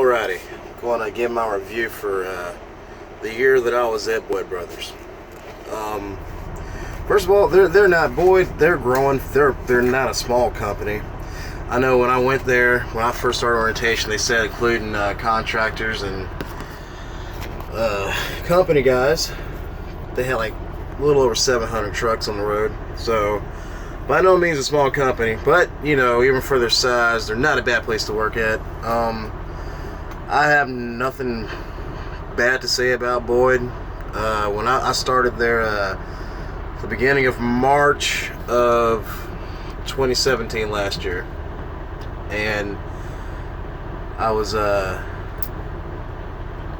Alrighty, going to give my review for the year that I was at Boyd Brothers. First of all, they're not Boyd. They're growing. They're not a small company. I know when I went there, when I first started orientation, they said including contractors and company guys, they had like a little over 700 trucks on the road. So by no means a small company, but you know, even for their size, they're not a bad place to work at. I have nothing bad to say about Boyd. When I started there the beginning of March of 2017 last year, and I was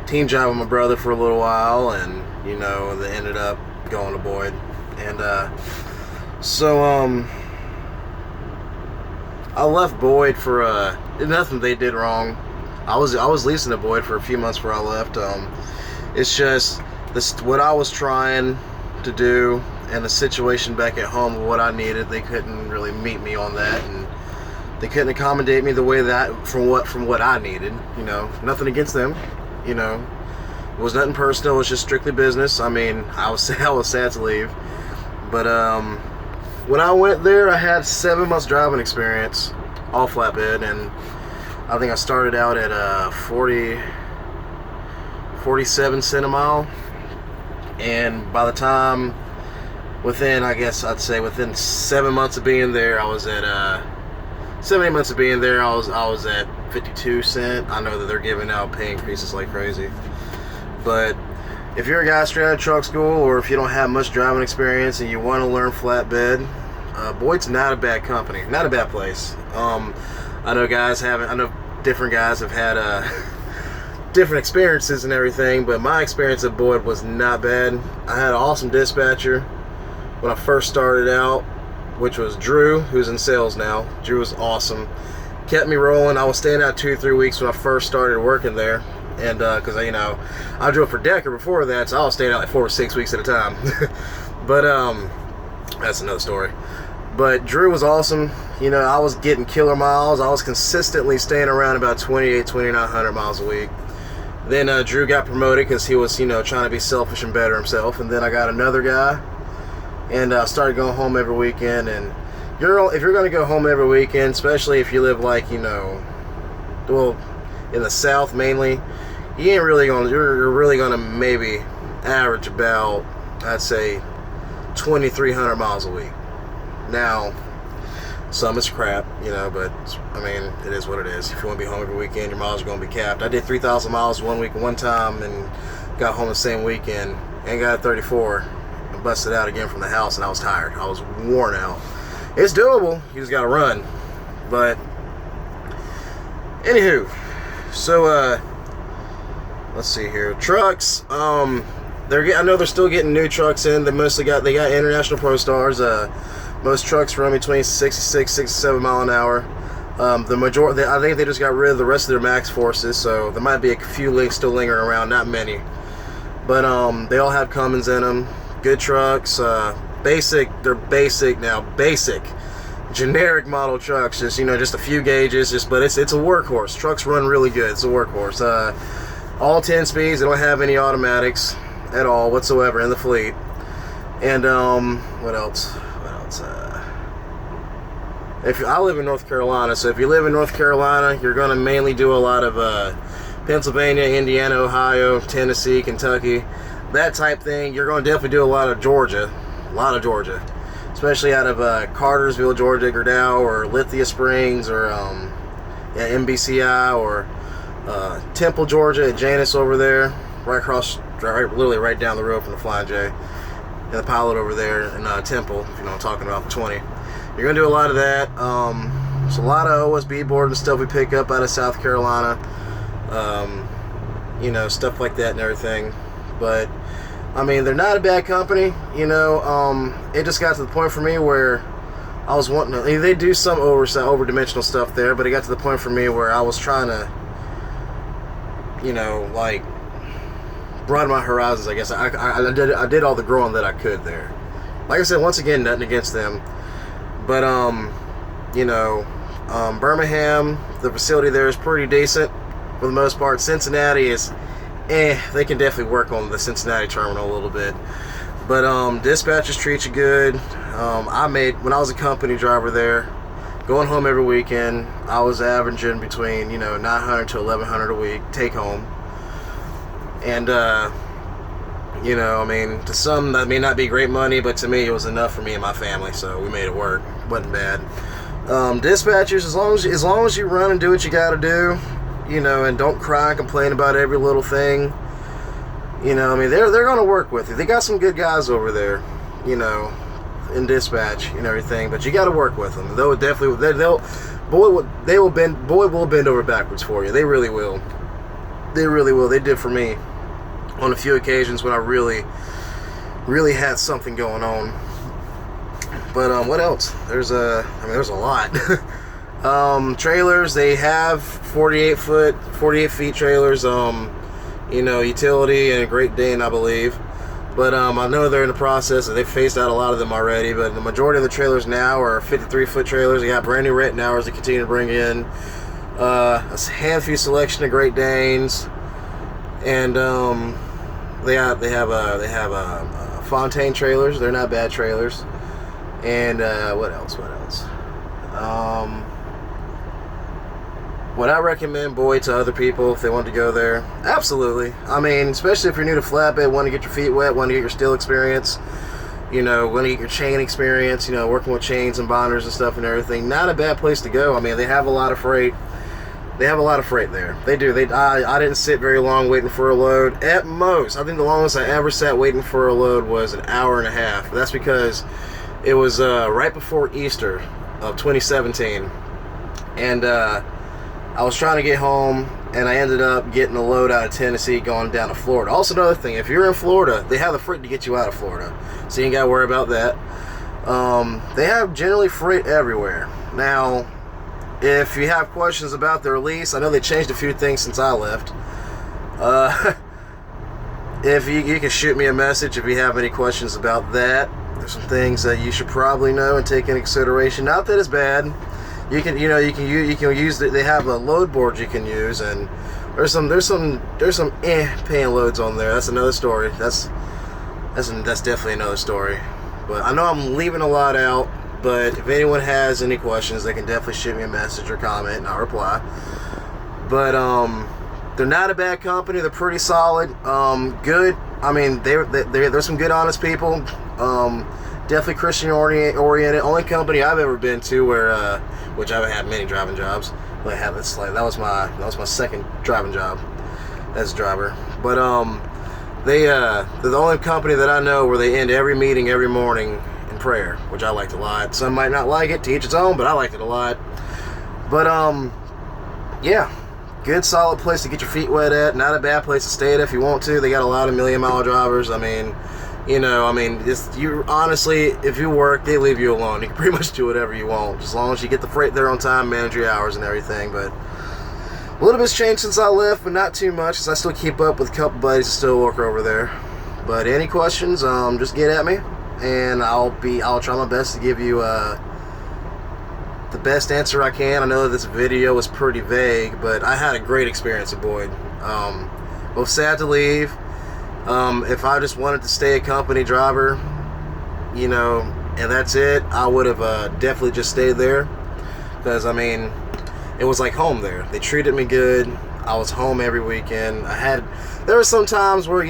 team job with my brother for a little while, and you know, they ended up going to Boyd, and so I left Boyd for nothing they did wrong. I was leasing to Boyd for a few months before I left. It's just what I was trying to do and the situation back at home, what I needed, they couldn't really meet me on that, and they couldn't accommodate me the way that from what I needed. You know, nothing against them. You know, it was nothing personal. It was just strictly business. I mean, I was sad to leave, but when I went there, I had 7 months driving experience, all flatbed, and I think I started out at 47 cent a mile, and by the time within 7 months of being there, I was at 7 8 months of being there, I was at 52 cent. I know that they're giving out pay increases like crazy, but if you're a guy straight out of truck school, or if you don't have much driving experience and you want to learn flatbed, Boyd's not a bad company, not a bad place. I know different guys have had different experiences and everything, but my experience at Boyd was not bad. I had an awesome dispatcher when I first started out, which was Drew, who's in sales now. Drew was awesome. Kept me rolling. I was staying out 2 or 3 weeks when I first started working there, and because I drove for Decker before that, so I was staying out like 4 or 6 weeks at a time. But that's another story. But Drew was awesome. You know, I was getting killer miles. I was consistently staying around about 2,900 miles a week. Then Drew got promoted because he was, trying to be selfish and better himself. And then I got another guy, and started going home every weekend. And if you're going to go home every weekend, especially if you live like, in the South mainly, you're really going to maybe average about, I'd say, 2,300 miles a week. Now, some is crap, but I mean, it is what it is. If you want to be home every weekend, your miles are going to be capped. I did 3,000 miles one time and got home the same weekend and got 34 and busted out again from the house, and I was tired. I was worn out. It's doable. You just got to run. But anywho, so let's see here. Trucks. I know they're still getting new trucks in. They got International Pro Stars. Most trucks run between 66, 67 mile an hour. The majority, I think they just got rid of the rest of their max forces, so there might be a few links still lingering around, not many. But they all have Cummins in them. Good trucks. Basic generic model trucks. Just just a few gauges. But it's a workhorse. Trucks run really good. It's a workhorse. All 10 speeds. They don't have any automatics at all whatsoever in the fleet. And what else? If I live in North Carolina, so if you live in North Carolina, you're going to mainly do a lot of Pennsylvania, Indiana, Ohio, Tennessee, Kentucky, that type thing. You're going to definitely do a lot of Georgia, especially out of Cartersville, Georgia, Gerdau, or Lithia Springs, or MBCI, or Temple, Georgia, at Janus over there, literally right down the road from the Flying J, and the Pilot over there in Temple, if you know what I'm talking about, the 20. You're going to do a lot of that. It's a lot of OSB board and stuff we pick up out of South Carolina. Stuff like that and everything. But, I mean, they're not a bad company. It just got to the point for me where I was wanting to... They do some over-dimensional stuff there, but it got to the point for me where I was trying to, broaden my horizons, I guess. I did all the growing that I could there. Like I said, once again, nothing against them. But, Birmingham, the facility there is pretty decent. for the most part. Cincinnati is, they can definitely work on the Cincinnati terminal a little bit. But dispatchers treat you good. When I was a company driver there, going home every weekend, I was averaging between 900 to 1100 a week take home. And to some that may not be great money, but to me it was enough for me and my family, so we made it work. Wasn't bad. Dispatchers, as long as you run and do what you got to do, and don't cry and complain about every little thing. They're going to work with you. They got some good guys over there, in dispatch and everything, but you got to work with them. They will bend over backwards for you. They really will. They really will. They did for me on a few occasions when I really had something going on. But what else? There's a lot. Trailers, they have 48 feet trailers. Utility and a Great Dane, I believe. But I know they're in the process, and they've phased out a lot of them already. But the majority of the trailers now are 53-foot trailers. They got brand new Rent Hours they continue to bring in. A handful selection of Great Danes, and they have Fontaine trailers. They're not bad trailers. And what else? Would I recommend Boyd to other people if they want to go there? Absolutely. Especially if you're new to flatbed, want to get your feet wet, want to get your steel experience, want to get your chain experience, working with chains and bonders and stuff and everything. Not a bad place to go. They have a lot of freight. They have a lot of freight there. They do. I didn't sit very long waiting for a load. At most, I think the longest I ever sat waiting for a load was an hour and a half. That's because it was right before Easter of 2017. And I was trying to get home, and I ended up getting a load out of Tennessee going down to Florida. Also, another thing, if you're in Florida, they have the freight to get you out of Florida, so you ain't got to worry about that. They have generally freight everywhere. Now, if you have questions about the release, I know they changed a few things since I left. If you can shoot me a message if you have any questions about that. There's some things that you should probably know and take into consideration. Not that it's bad. You can use they have a load board you can use, and there's some paying loads on there. That's another story. That's definitely another story. But I know I'm leaving a lot out. But if anyone has any questions, they can definitely shoot me a message or comment, and I'll reply. But they're not a bad company. They're pretty solid. Good. There's some good, honest people. Definitely Christian oriented. Only company I've ever been to where, which I've had many driving jobs. But that was my second driving job as a driver. But they're the only company that I know where they end every meeting every morning in prayer, which I liked a lot. Some might not like it, to each its own, but I liked it a lot. But yeah, good solid place to get your feet wet at. Not a bad place to stay at if you want to. They got a lot of million-mile drivers. Honestly, if you work, they leave you alone. You can pretty much do whatever you want, as long as you get the freight there on time, manage your hours and everything. But a little bit's changed since I left, but not too much, because I still keep up with a couple buddies that still work over there. But any questions, just get at me, and I'll try my best to give you the best answer I can. I know this video was pretty vague, but I had a great experience at Boyd. Both sad to leave. If I just wanted to stay a company driver, and that's it, I would have definitely just stayed there, because it was like home there. They treated me good. I was home every weekend. There were some times where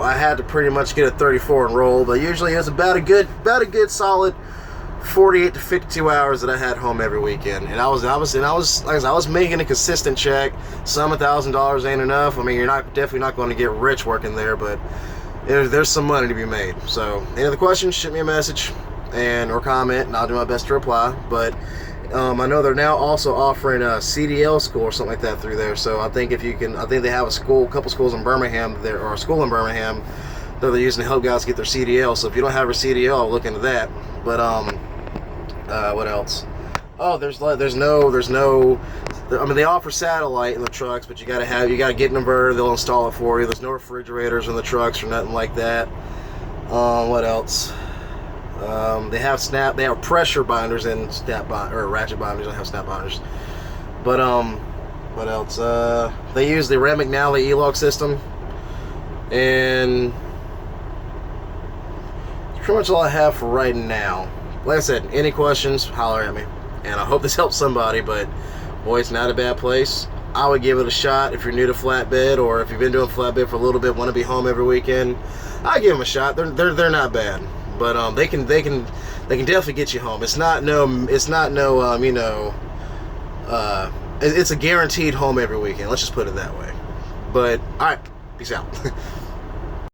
I had to pretty much get a 34 and roll, but usually it was about a good solid 48 to 52 hours that I had home every weekend. And I was making a consistent check. Some $1,000 ain't enough. You're definitely not going to get rich working there, but there's some money to be made. So any other questions, shoot me a message or comment, and I'll do my best to reply. But I know they're now also offering a CDL school or something like that through there. So I think they have a couple schools in Birmingham there, or a school in Birmingham that they're using to help guys get their CDL. So if you don't have your CDL, I'll look into that. But what else? Oh, there's no. They offer satellite in the trucks, but you gotta get an inverter. They'll install it for you. There's no refrigerators in the trucks or nothing like that. What else? They have pressure binders and ratchet binders. I have snap binders, but What else? They use the Red McNally E-Log system, and that's pretty much all I have for right now. Like I said, any questions, holler at me. And I hope this helps somebody, but boy, it's not a bad place. I would give it a shot if you're new to flatbed, or if you've been doing flatbed for a little bit, want to be home every weekend. I give them a shot. They're not bad, but they can definitely get you home. It's not it's a guaranteed home every weekend. Let's just put it that way. But all right, peace out.